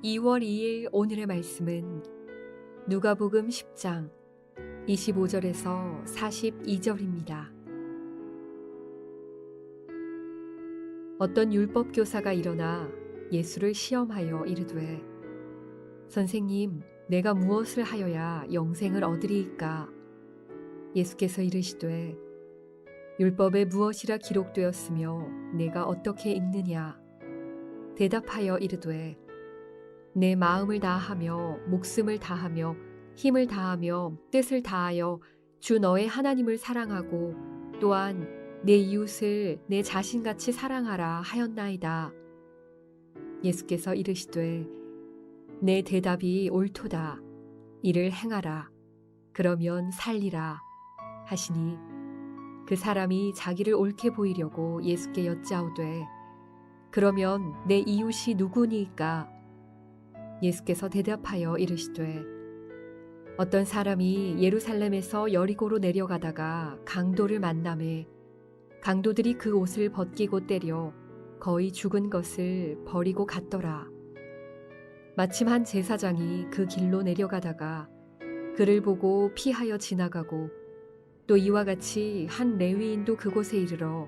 2월 2일 오늘의 말씀은 누가복음 10장 25절에서 42절입니다. 어떤 율법 교사가 일어나 예수를 시험하여 이르되 선생님, 내가 무엇을 하여야 영생을 얻으리이까? 예수께서 이르시되 율법에 무엇이라 기록되었으며 내가 어떻게 읽느냐? 대답하여 이르되 내 마음을 다하며 목숨을 다하며 힘을 다하며 뜻을 다하여 주 너의 하나님을 사랑하고 또한 내 이웃을 내 자신같이 사랑하라 하였나이다. 예수께서 이르시되 내 대답이 옳도다. 이를 행하라. 그러면 살리라 하시니 그 사람이 자기를 옳게 보이려고 예수께 여짜오되 그러면 내 이웃이 누구니이까? 예수께서 대답하여 이르시되 어떤 사람이 예루살렘에서 여리고로 내려가다가 강도를 만나매 강도들이 그 옷을 벗기고 때려 거의 죽은 것을 버리고 갔더라. 마침 한 제사장이 그 길로 내려가다가 그를 보고 피하여 지나가고 또 이와 같이 한 레위인도 그곳에 이르러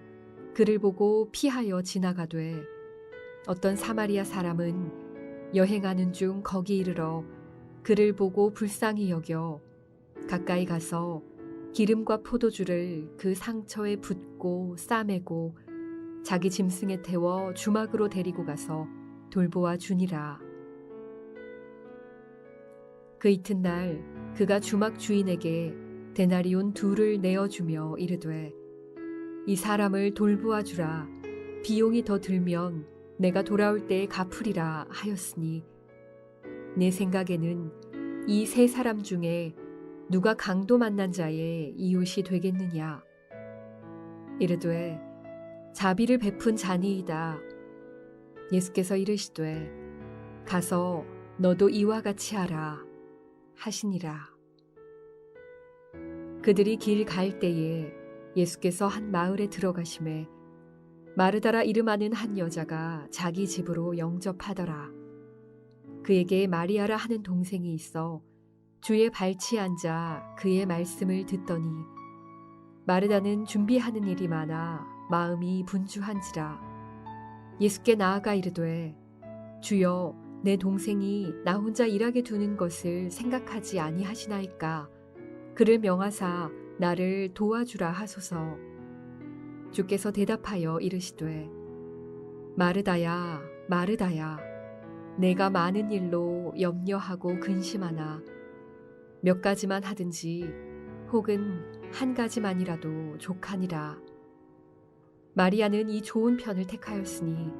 그를 보고 피하여 지나가되 어떤 사마리아 사람은 여행하는 중 거기 이르러 그를 보고 불쌍히 여겨 가까이 가서 기름과 포도주를 그 상처에 붓고 싸매고 자기 짐승에 태워 주막으로 데리고 가서 돌보아 주니라. 그 이튿날 그가 주막 주인에게 데나리온 2를 내어주며 이르되 이 사람을 돌보아 주라. 비용이 더 들면 내가 돌아올 때에 갚으리라 하였으니 내 생각에는 이 세 사람 중에 누가 강도 만난 자의 이웃이 되겠느냐? 이르되 자비를 베푼 자니이다. 예수께서 이르시되 가서 너도 이와 같이 하라 하시니라. 그들이 길 갈 때에 예수께서 한 마을에 들어가심에 마르다라 이름하는 한 여자가 자기 집으로 영접하더라. 그에게 마리아라 하는 동생이 있어 주의 발치에 앉아 그의 말씀을 듣더니 마르다는 준비하는 일이 많아 마음이 분주한지라. 예수께 나아가 이르되 주여, 내 동생이 나 혼자 일하게 두는 것을 생각하지 아니하시나이까? 그를 명하사 나를 도와주라 하소서. 주께서 대답하여 이르시되 마르다야, 마르다야, 내가 많은 일로 염려하고 근심하나 몇 가지만 하든지 혹은 한 가지만이라도 족하니라. 마리아는 이 좋은 편을 택하였으니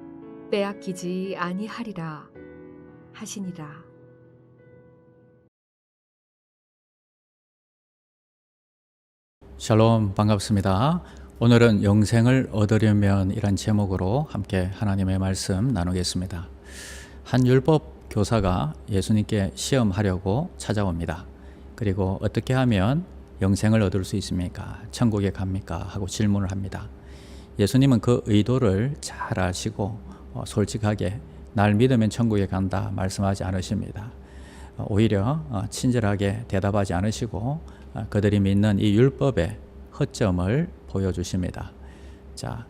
빼앗기지 아니하리라 하시니라. 샬롬, 반갑습니다. 오늘은 영생을 얻으려면 이란 제목으로 함께 하나님의 말씀 나누겠습니다. 한 율법 교사가 예수님께 시험하려고 찾아옵니다. 그리고 어떻게 하면 영생을 얻을 수 있습니까? 천국에 갑니까? 하고 질문을 합니다. 예수님은 그 의도를 잘 아시고 솔직하게 날 믿으면 천국에 간다 말씀하지 않으십니다. 오히려 친절하게 대답하지 않으시고 그들이 믿는 이 율법의 허점을 보여주십니다. 자,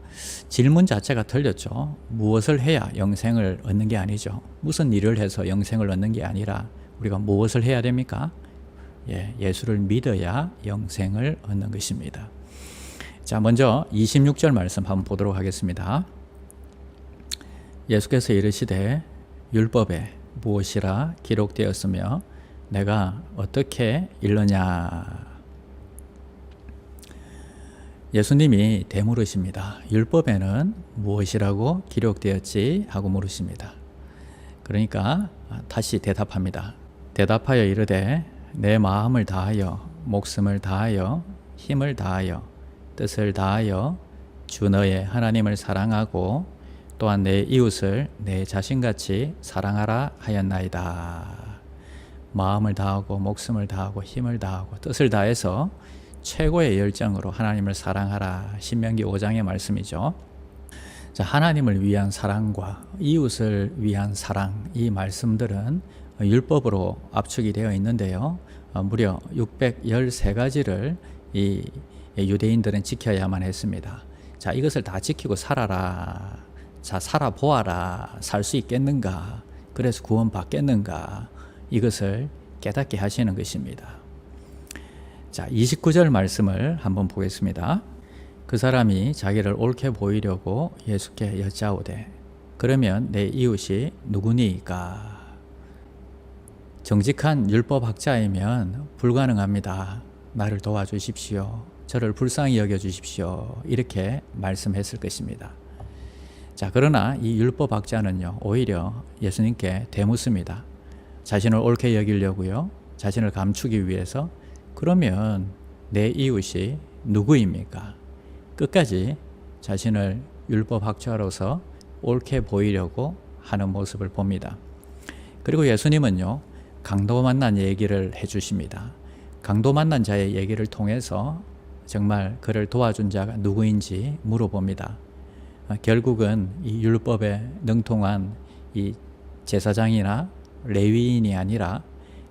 질문 자체가 틀렸죠. 무엇을 해야 영생을 얻는 게 아니죠. 무슨 일을 해서 영생을 얻는 게 아니라 우리가 무엇을 해야 됩니까? 예수를 믿어야 영생을 얻는 것입니다. 자, 먼저 26절 말씀 한번 보도록 하겠습니다. 예수께서 이르시되 율법에 무엇이라 기록되었으며 내가 어떻게 읽느냐? 예수님이 되물으십니다. 율법에는 무엇이라고 기록되었지? 하고 물으십니다. 그러니까 다시 대답합니다. 대답하여 이르되 내 마음을 다하여 목숨을 다하여 힘을 다하여 뜻을 다하여 주 너의 하나님을 사랑하고 또한 내 이웃을 내 자신같이 사랑하라 하였나이다. 마음을 다하고 목숨을 다하고 힘을 다하고 뜻을 다해서 최고의 열정으로 하나님을 사랑하라. 신명기 5장의 말씀이죠. 자, 하나님을 위한 사랑과 이웃을 위한 사랑, 이 말씀들은 율법으로 압축이 되어 있는데요. 무려 613가지를 이 유대인들은 지켜야만 했습니다. 자, 이것을 다 지키고 살아라. 자, 살아보아라. 살 수 있겠는가? 그래서 구원받겠는가? 이것을 깨닫게 하시는 것입니다. 자, 29절 말씀을 한번 보겠습니다. 그 사람이 자기를 옳게 보이려고 예수께 여짜오되 그러면 내 이웃이 누구니까? 정직한 율법학자이면 불가능합니다. 나를 도와주십시오. 저를 불쌍히 여겨주십시오. 이렇게 말씀했을 것입니다. 자, 그러나 이 율법학자는요, 오히려 예수님께 대묻습니다. 자신을 옳게 여기려고요, 자신을 감추기 위해서 그러면 내 이웃이 누구입니까? 끝까지 자신을 율법학자로서 옳게 보이려고 하는 모습을 봅니다. 그리고 예수님은요, 강도 만난 얘기를 해주십니다. 강도 만난 자의 얘기를 통해서 정말 그를 도와준 자가 누구인지 물어봅니다. 결국은 이 율법에 능통한 이 제사장이나 레위인이 아니라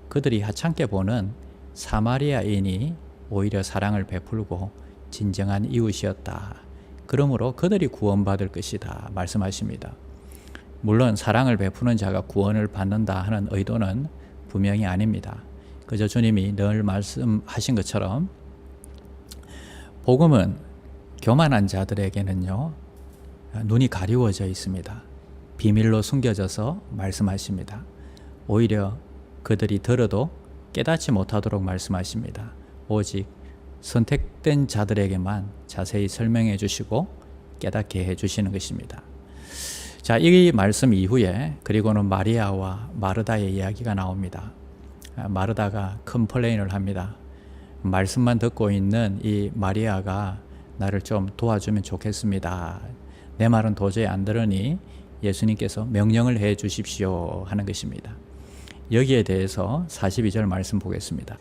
그들이 하찮게 보는 사마리아인이 오히려 사랑을 베풀고 진정한 이웃이었다. 그러므로 그들이 구원받을 것이다 말씀하십니다. 물론 사랑을 베푸는 자가 구원을 받는다 하는 의도는 분명히 아닙니다. 그저 주님이 늘 말씀하신 것처럼 복음은 교만한 자들에게는요, 눈이 가리워져 있습니다. 비밀로 숨겨져서 말씀하십니다. 오히려 그들이 들어도 깨닫지 못하도록 말씀하십니다. 오직 선택된 자들에게만 자세히 설명해 주시고 깨닫게 해 주시는 것입니다. 자, 이 말씀 이후에 그리고는 마리아와 마르다의 이야기가 나옵니다. 마르다가 컴플레인을 합니다. 말씀만 듣고 있는 이 마리아가 나를 좀 도와주면 좋겠습니다. 내 말은 도저히 안 들으니 예수님께서 명령을 해 주십시오 하는 것입니다. 여기에 대해서 42절 말씀 보겠습니다.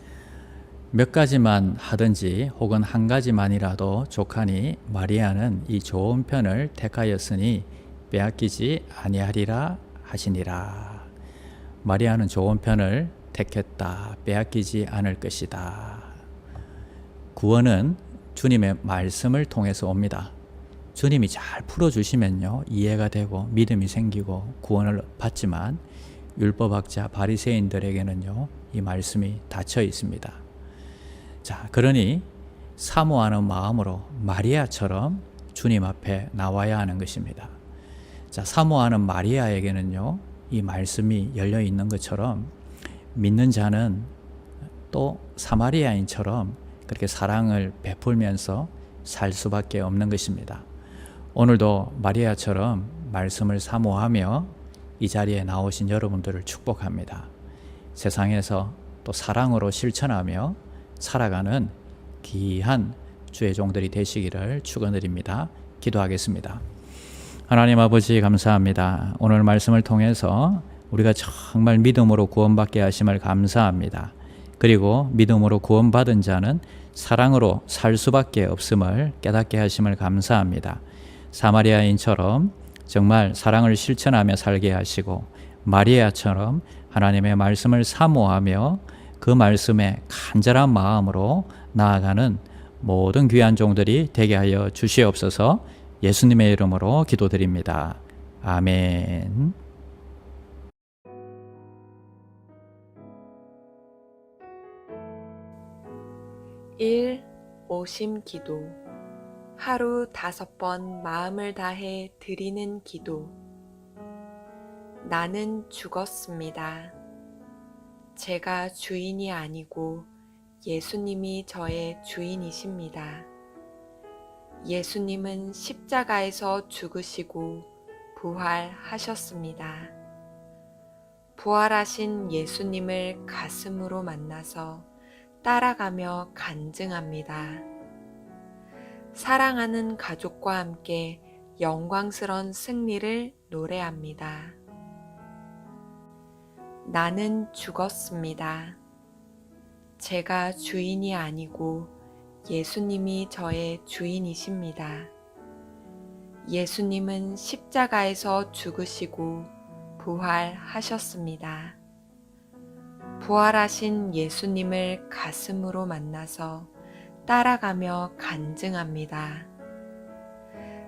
몇 가지만 하든지 혹은 한 가지만이라도 족하니 마리아는 이 좋은 편을 택하였으니 빼앗기지 아니하리라 하시니라. 마리아는 좋은 편을 택했다. 빼앗기지 않을 것이다. 구원은 주님의 말씀을 통해서 옵니다. 주님이 잘 풀어주시면요, 이해가 되고 믿음이 생기고 구원을 받지만 율법학자 바리새인들에게는요, 이 말씀이 닫혀 있습니다. 자, 그러니 사모하는 마음으로 마리아처럼 주님 앞에 나와야 하는 것입니다. 자, 사모하는 마리아에게는요, 이 말씀이 열려 있는 것처럼 믿는 자는 또 사마리아인처럼 그렇게 사랑을 베풀면서 살 수밖에 없는 것입니다. 오늘도 마리아처럼 말씀을 사모하며 이 자리에 나오신 여러분들을 축복합니다. 세상에서 또 사랑으로 실천하며 살아가는 귀한 주의 종들이 되시기를 축원드립니다. 기도하겠습니다. 하나님 아버지 감사합니다. 오늘 말씀을 통해서 우리가 정말 믿음으로 구원받게 하심을 감사합니다. 그리고 믿음으로 구원받은 자는 사랑으로 살 수밖에 없음을 깨닫게 하심을 감사합니다. 사마리아인처럼 정말 사랑을 실천하며 살게 하시고 마리아처럼 하나님의 말씀을 사모하며 그 말씀에 간절한 마음으로 나아가는 모든 귀한 종들이 되게 하여 주시옵소서. 예수님의 이름으로 기도드립니다. 아멘. 오심 기도. 하루 5번 마음을 다해 드리는 기도. 나는 죽었습니다. 제가 주인이 아니고 예수님이 저의 주인이십니다. 예수님은 십자가에서 죽으시고 부활하셨습니다. 부활하신 예수님을 가슴으로 만나서 따라가며 간증합니다. 사랑하는 가족과 함께 영광스런 승리를 노래합니다. 나는 죽었습니다. 제가 주인이 아니고 예수님이 저의 주인이십니다. 예수님은 십자가에서 죽으시고 부활하셨습니다. 부활하신 예수님을 가슴으로 만나서 따라가며 간증합니다.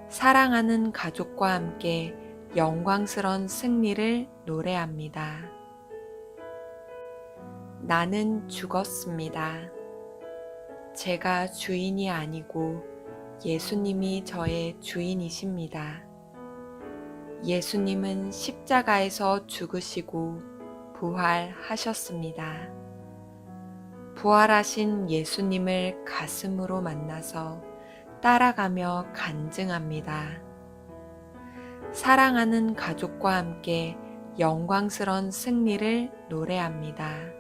사랑하는 가족과 함께 영광스런 승리를 노래합니다. 나는 죽었습니다. 제가 주인이 아니고 예수님이 저의 주인이십니다. 예수님은 십자가에서 죽으시고 부활하셨습니다. 부활하신 예수님을 가슴으로 만나서 따라가며 간증합니다. 사랑하는 가족과 함께 영광스런 승리를 노래합니다.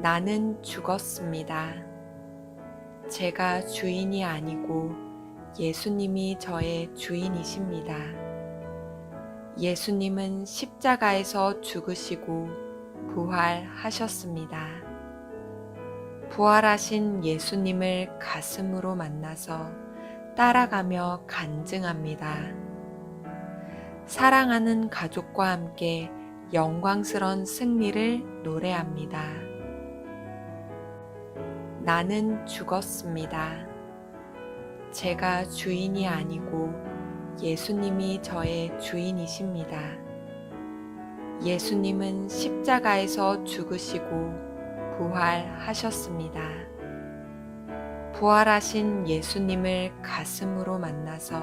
나는 죽었습니다. 제가 주인이 아니고 예수님이 저의 주인이십니다. 예수님은 십자가에서 죽으시고 부활하셨습니다. 부활하신 예수님을 가슴으로 만나서 따라가며 간증합니다. 사랑하는 가족과 함께 영광스런 승리를 노래합니다. 나는 죽었습니다. 제가 주인이 아니고 예수님이 저의 주인이십니다. 예수님은 십자가에서 죽으시고 부활하셨습니다. 부활하신 예수님을 가슴으로 만나서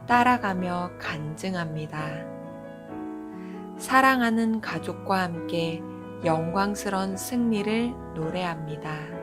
따라가며 간증합니다. 사랑하는 가족과 함께 영광스런 승리를 노래합니다.